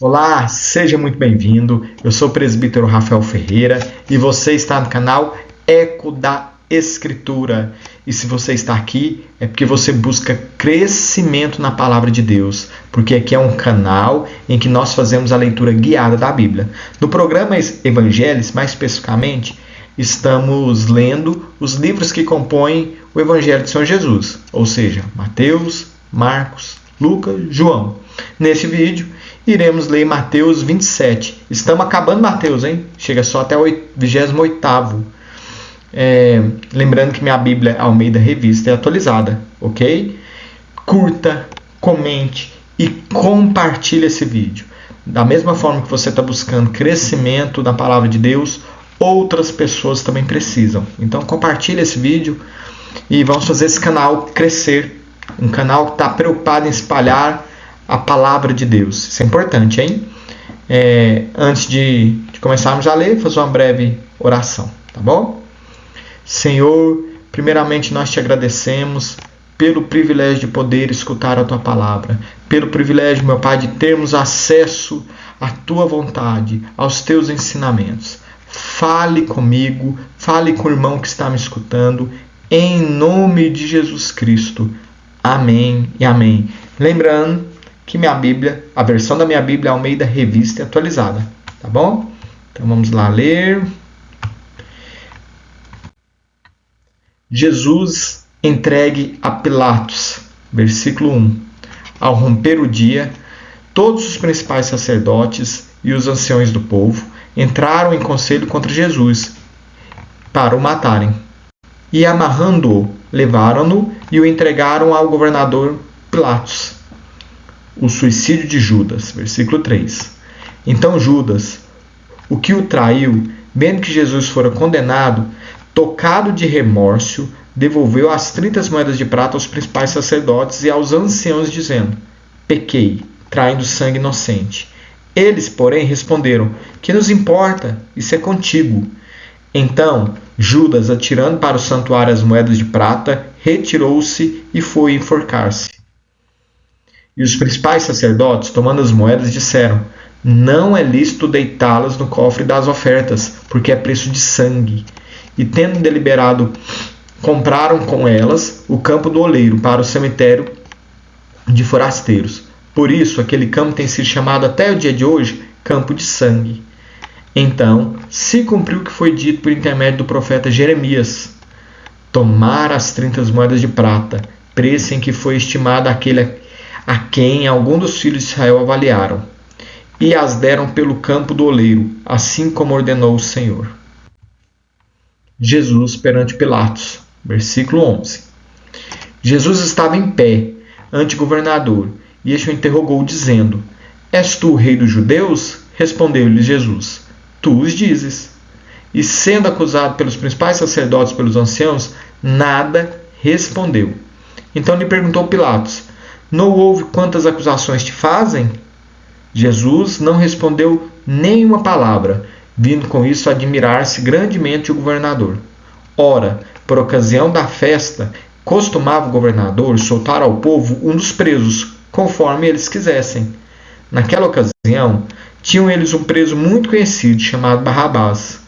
Olá, seja muito bem-vindo. Eu sou o presbítero Rafael Ferreira e você está no canal Eco da Escritura. E se você está aqui é porque você busca crescimento na palavra de Deus, porque aqui é um canal em que nós fazemos a leitura guiada da Bíblia. No programa Evangelhos, mais especificamente, estamos lendo os livros que compõem o Evangelho de São Jesus, ou seja, Mateus, Marcos, Lucas, João. Neste vídeo, iremos ler Mateus 27. Estamos acabando Mateus, hein? Chega só até o 28º. Lembrando que minha Bíblia Almeida Revista é atualizada, ok? Curta, comente e compartilhe esse vídeo. Da mesma forma que você está buscando crescimento na palavra de Deus, outras pessoas também precisam. Então compartilhe esse vídeo e vamos fazer esse canal crescer. Um canal que está preocupado em espalhar a palavra de Deus. Isso é importante, hein? Antes de começarmos a ler, fazer uma breve oração, tá bom? Senhor, primeiramente nós te agradecemos pelo privilégio de poder escutar a tua palavra, pelo privilégio, meu Pai, de termos acesso à tua vontade, aos teus ensinamentos. Fale comigo, fale com o irmão que está me escutando, em nome de Jesus Cristo. Amém e amém. Lembrando que minha Bíblia, a versão da minha Bíblia Almeida Revista é atualizada, tá bom? Então vamos lá ler. Jesus entregue a Pilatos, versículo 1. Ao romper o dia, todos os principais sacerdotes e os anciões do povo entraram em conselho contra Jesus para o matarem. E amarrando-o, levaram-no e o entregaram ao governador Pilatos. O suicídio de Judas, versículo 3. Então Judas, o que o traiu, vendo que Jesus fora condenado, tocado de remorso, devolveu as 30 moedas de prata aos principais sacerdotes e aos anciãos, dizendo: pequei, traindo sangue inocente. Eles, porém, responderam: que nos importa? Isso é contigo. Então Judas, atirando para o santuário as moedas de prata, retirou-se e foi enforcar-se. E os principais sacerdotes, tomando as moedas, disseram: não é lícito deitá-las no cofre das ofertas, porque é preço de sangue. E tendo deliberado, compraram com elas o campo do oleiro para o cemitério de forasteiros. Por isso, aquele campo tem sido chamado até o dia de hoje campo de sangue. Então se cumpriu o que foi dito por intermédio do profeta Jeremias: tomar as 30 moedas de prata, preço em que foi estimado aquele a quem algum dos filhos de Israel avaliaram, e as deram pelo campo do oleiro, assim como ordenou o Senhor. Jesus perante Pilatos, versículo 11. Jesus estava em pé ante o governador, e este o interrogou, dizendo: és tu o rei dos judeus? Respondeu-lhe Jesus: tu os dizes. E sendo acusado pelos principais sacerdotes e pelos anciãos, nada respondeu. Então lhe perguntou Pilatos: não ouve quantas acusações te fazem? Jesus não respondeu nenhuma palavra, vindo com isso admirar-se grandemente o governador. Ora, por ocasião da festa, costumava o governador soltar ao povo um dos presos, conforme eles quisessem. Naquela ocasião, tinham eles um preso muito conhecido, chamado Barrabás.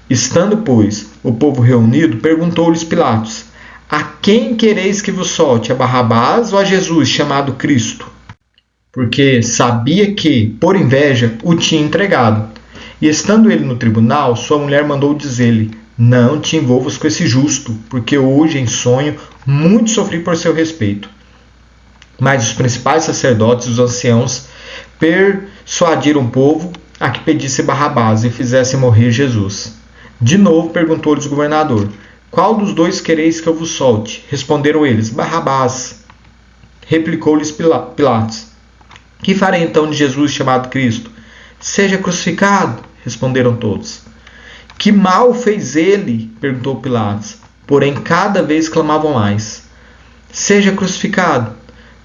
Estando, pois, o povo reunido, perguntou-lhes Pilatos: a quem quereis que vos solte, a Barrabás ou a Jesus, chamado Cristo? Porque sabia que, por inveja, o tinha entregado. E estando ele no tribunal, sua mulher mandou dizer-lhe: não te envolvas com esse justo, porque hoje, em sonho, muito sofri por seu respeito. Mas os principais sacerdotes e os anciãos persuadiram o povo a que pedisse Barrabás e fizesse morrer Jesus. De novo perguntou-lhes o governador: qual dos dois quereis que eu vos solte? Responderam eles: Barrabás. Replicou-lhes Pilatos: que farei então de Jesus chamado Cristo? Seja crucificado, responderam todos. Que mal fez ele? Perguntou Pilatos. Porém cada vez clamavam mais: seja crucificado.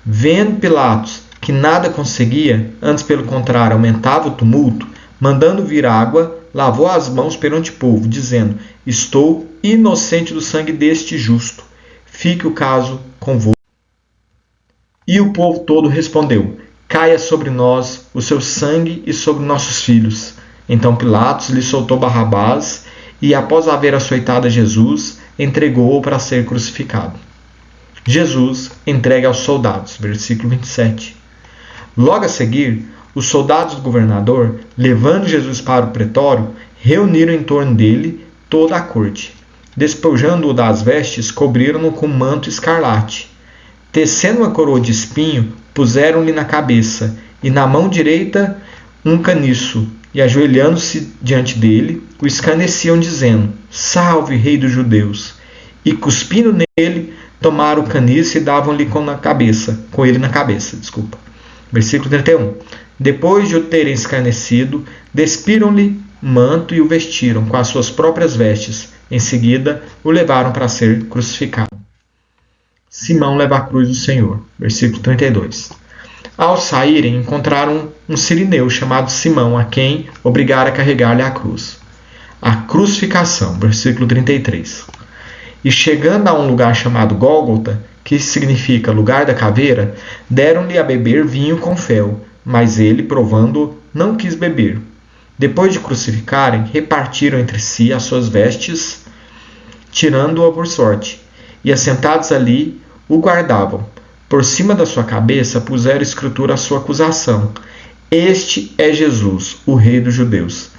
Vendo Pilatos que nada conseguia, antes pelo contrário aumentava o tumulto, mandando vir água, lavou as mãos perante o povo, dizendo: estou inocente do sangue deste justo. Fique o caso convosco. E o povo todo respondeu: caia sobre nós o seu sangue e sobre nossos filhos. Então Pilatos lhe soltou Barrabás e, após haver açoitado Jesus, entregou-o para ser crucificado. Jesus entregue aos soldados. Versículo 27. Logo a seguir, os soldados do governador, levando Jesus para o pretório, reuniram em torno dele toda a corte. Despojando-o das vestes, cobriram-no com manto escarlate. Tecendo uma coroa de espinho, puseram-lhe na cabeça, e na mão direita um caniço, e ajoelhando-se diante dele, o escarneciam, dizendo: Salve, Rei dos Judeus! E cuspindo nele, tomaram o caniço e davam-lhe com ele na cabeça. Versículo 31. Depois de o terem escarnecido, despiram-lhe manto e o vestiram com as suas próprias vestes. Em seguida, o levaram para ser crucificado. Simão leva a cruz do Senhor. Versículo 32. Ao saírem, encontraram um sirineu chamado Simão, a quem obrigaram a carregar-lhe a cruz. A crucificação. Versículo 33. E chegando a um lugar chamado Gólgota, que significa lugar da caveira, deram-lhe a beber vinho com fel, mas ele, provando, não quis beber. Depois de crucificarem, repartiram entre si as suas vestes, tirando-o por sorte, e assentados ali, o guardavam. Por cima da sua cabeça puseram escritura a sua acusação: Este é Jesus, o Rei dos Judeus.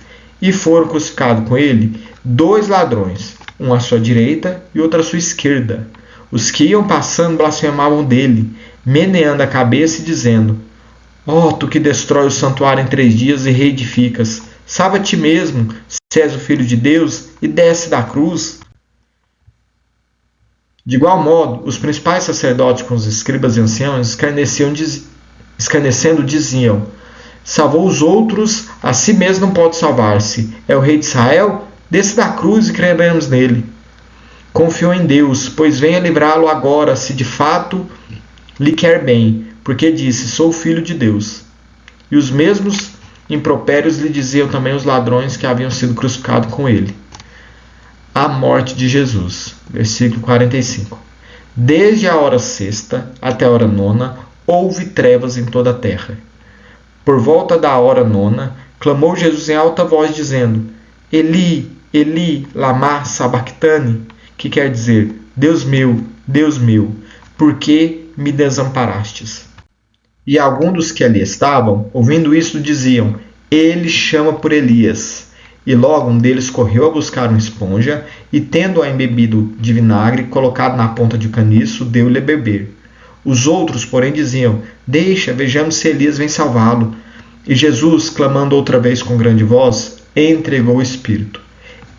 E foram crucificados com ele 2 ladrões, um à sua direita e outro à sua esquerda. Os que iam passando blasfemavam dele, meneando a cabeça e dizendo: Ó, tu que destrói o santuário em 3 dias e reedificas, salva a ti mesmo, se és o Filho de Deus, e desce da cruz. De igual modo, os principais sacerdotes com os escribas e anciãos, escarnecendo, diziam: Salvou os outros, a si mesmo não pode salvar-se. É o Rei de Israel? Desce da cruz e creremos nele. Confiou em Deus, pois venha livrá-lo agora, se de fato lhe quer bem, porque disse: Sou filho de Deus. E os mesmos impropérios lhe diziam também os ladrões que haviam sido crucificados com ele. A morte de Jesus. Versículo 45. Desde a hora 6ª até a hora 9ª, houve trevas em toda a terra. Por volta da hora 9ª, clamou Jesus em alta voz, dizendo: Eli, Eli, lama sabachthani, que quer dizer: Deus meu, por que me desamparastes? E alguns dos que ali estavam, ouvindo isso, diziam: Ele chama por Elias. E logo um deles correu a buscar uma esponja, e tendo-a embebido de vinagre, colocado na ponta de um caniço, deu-lhe a beber. Os outros, porém, diziam: Deixa, vejamos se Elias vem salvá-lo. E Jesus, clamando outra vez com grande voz, entregou o Espírito.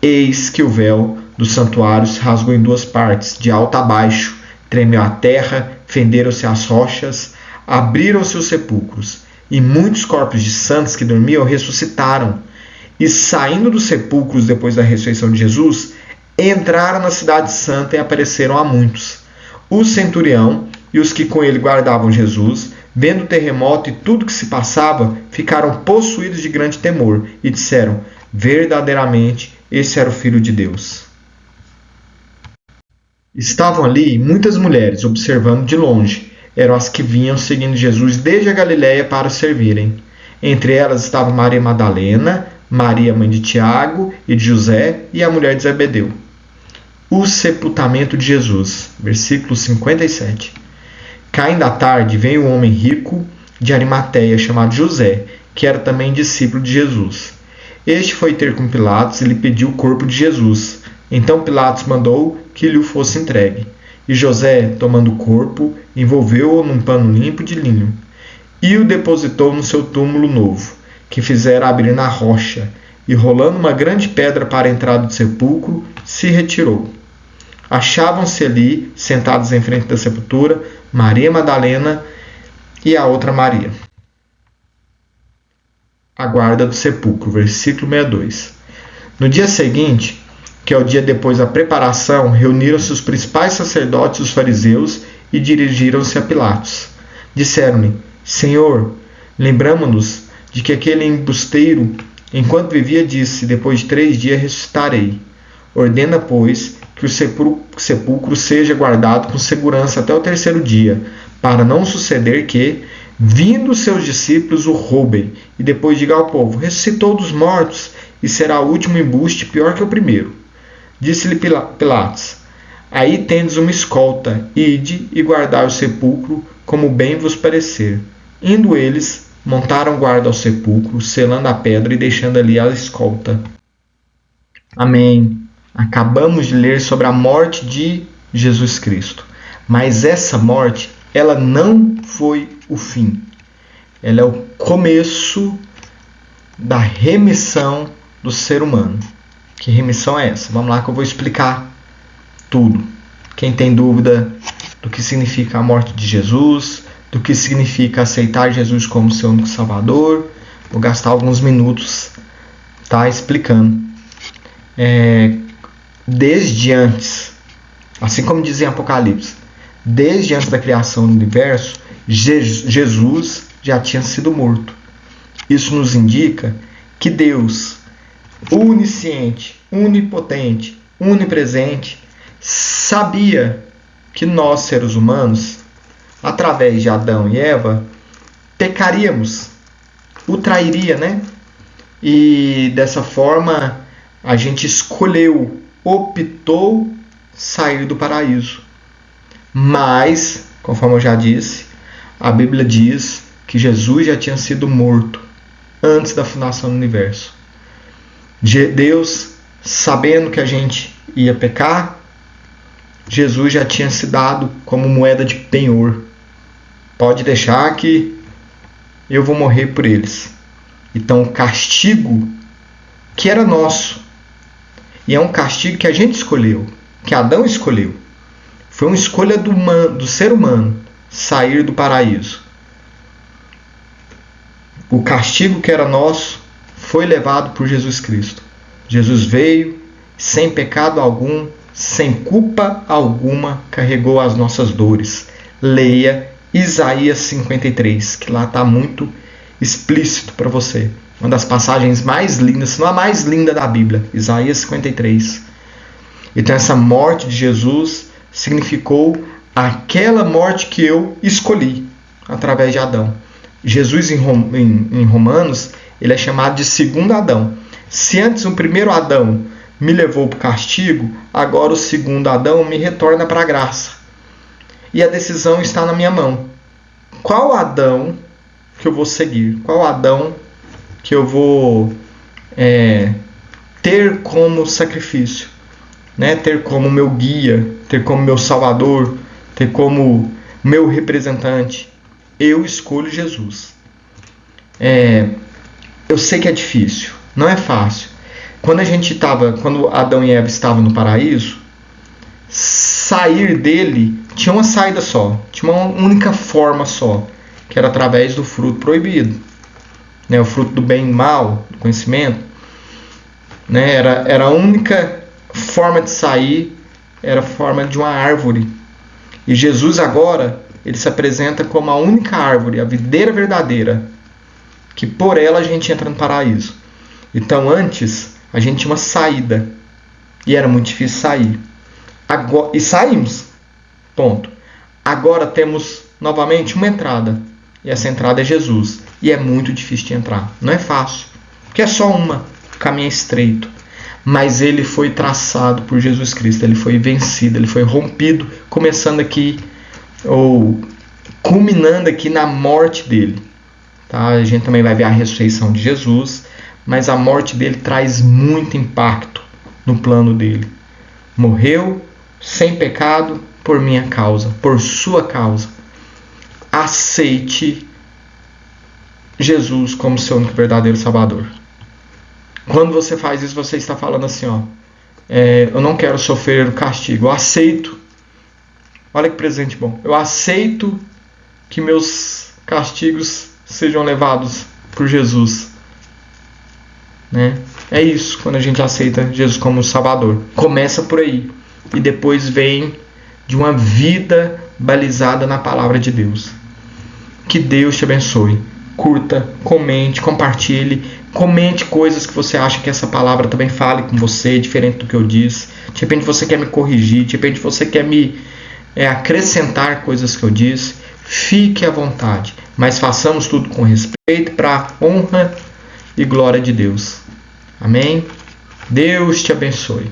Eis que o véu do santuário se rasgou em 2 partes, de alto a baixo, tremeu a terra, fenderam-se as rochas, abriram-se os sepulcros, e muitos corpos de santos que dormiam ressuscitaram. E saindo dos sepulcros depois da ressurreição de Jesus, entraram na cidade santa e apareceram a muitos. O centurião e os que com ele guardavam Jesus, vendo o terremoto e tudo que se passava, ficaram possuídos de grande temor e disseram: Verdadeiramente, esse era o Filho de Deus. Estavam ali muitas mulheres observando de longe. Eram as que vinham seguindo Jesus desde a Galiléia para o servirem. Entre elas estavam Maria Madalena, Maria, mãe de Tiago e de José, e a mulher de Zebedeu. O sepultamento de Jesus. Versículo 57. Caindo à tarde, veio um homem rico de Arimateia, chamado José, que era também discípulo de Jesus. Este foi ter com Pilatos e lhe pediu o corpo de Jesus. Então Pilatos mandou que lhe fosse entregue. E José, tomando o corpo, envolveu-o num pano limpo de linho e o depositou no seu túmulo novo, que fizera abrir na rocha, e rolando uma grande pedra para a entrada do sepulcro, se retirou. Achavam-se ali, sentados em frente da sepultura, Maria Madalena e a outra Maria. A guarda do sepulcro, versículo 62. No dia seguinte, que é o dia depois da preparação, reuniram-se os principais sacerdotes e os fariseus e dirigiram-se a Pilatos. Disseram-lhe: Senhor, lembramo-nos de que aquele embusteiro, enquanto vivia, disse: depois de 3 dias ressuscitarei. Ordena, pois, que o sepulcro seja guardado com segurança até o 3º dia, para não suceder que, Vindo seus discípulos, o roubem, e depois diga ao povo: ressuscitou dos mortos, e será o último embuste pior que o primeiro. Disse-lhe Pilatos: aí tendes uma escolta, ide e guardai o sepulcro, como bem vos parecer. Indo eles, montaram guarda ao sepulcro, selando a pedra e deixando ali a escolta. Amém. Acabamos de ler sobre a morte de Jesus Cristo. Mas essa morte, ela não foi o fim. Ela é o começo da remissão do ser humano. Que remissão é essa? Vamos lá que eu vou explicar tudo. Quem tem dúvida do que significa a morte de Jesus, do que significa aceitar Jesus como seu único Salvador, vou gastar alguns minutos explicando. Desde antes, assim como diz em Apocalipse, desde antes da criação do universo, Jesus já tinha sido morto. Isso nos indica que Deus, onisciente, onipotente, onipresente, sabia que nós, seres humanos, através de Adão e Eva, pecaríamos, o trairia, né? E dessa forma a gente optou sair do paraíso. Mas, conforme eu já disse, a Bíblia diz que Jesus já tinha sido morto antes da fundação do universo. Deus, sabendo que a gente ia pecar, Jesus já tinha se dado como moeda de penhor. Pode deixar que eu vou morrer por eles. Então o castigo que era nosso, e é um castigo que a gente escolheu, que Adão escolheu, foi uma escolha do ser humano sair do paraíso. O castigo que era nosso foi levado por Jesus Cristo. Jesus veio sem pecado algum, sem culpa alguma, carregou as nossas dores. Leia Isaías 53, que lá está muito explícito para você. Uma das passagens mais lindas, se não a mais linda da Bíblia, Isaías 53. Então essa morte de Jesus significou aquela morte que eu escolhi através de Adão. Jesus em Romanos, ele é chamado de segundo Adão. Se antes o primeiro Adão me levou para o castigo, agora o segundo Adão me retorna para a graça. E a decisão está na minha mão. Qual Adão que eu vou seguir? Qual Adão que eu vou ter como sacrifício? Né? Ter como meu guia, ter como meu salvador, ter como meu representante. Eu escolho Jesus. Eu sei que é difícil, não é fácil. Quando Adão e Eva estavam no paraíso, sair dele tinha uma saída só, tinha uma única forma só, que era através do fruto proibido, né? O fruto do bem e do mal, do conhecimento, né? Era a única forma de sair, era a forma de uma árvore. E Jesus agora, ele se apresenta como a única árvore, a videira verdadeira, que por ela a gente entra no paraíso. Então antes a gente tinha uma saída e era muito difícil sair. E saímos. Ponto. Agora temos novamente uma entrada. E essa entrada é Jesus. E é muito difícil de entrar. Não é fácil. Porque é só uma. O caminho é estreito. Mas ele foi traçado por Jesus Cristo. Ele foi vencido. Ele foi rompido. Começando aqui, ou culminando aqui na morte dele. Tá? A gente também vai ver a ressurreição de Jesus. Mas a morte dele traz muito impacto no plano dele. Morreu sem pecado por minha causa, por sua causa. Aceite Jesus como seu único verdadeiro Salvador. Quando você faz isso, você está falando assim, eu não quero sofrer o castigo, eu aceito. Olha que presente bom. Eu aceito que meus castigos sejam levados por Jesus. Né? É isso, quando a gente aceita Jesus como Salvador. Começa por aí. E depois vem de uma vida balizada na palavra de Deus. Que Deus te abençoe. Curta, comente, compartilhe. Comente coisas que você acha que essa palavra também fale com você, diferente do que eu disse. De repente você quer me corrigir, de repente você quer me acrescentar coisas que eu disse. fique à vontade, mas façamos tudo com respeito para a honra e glória de Deus. Amém? Deus te abençoe.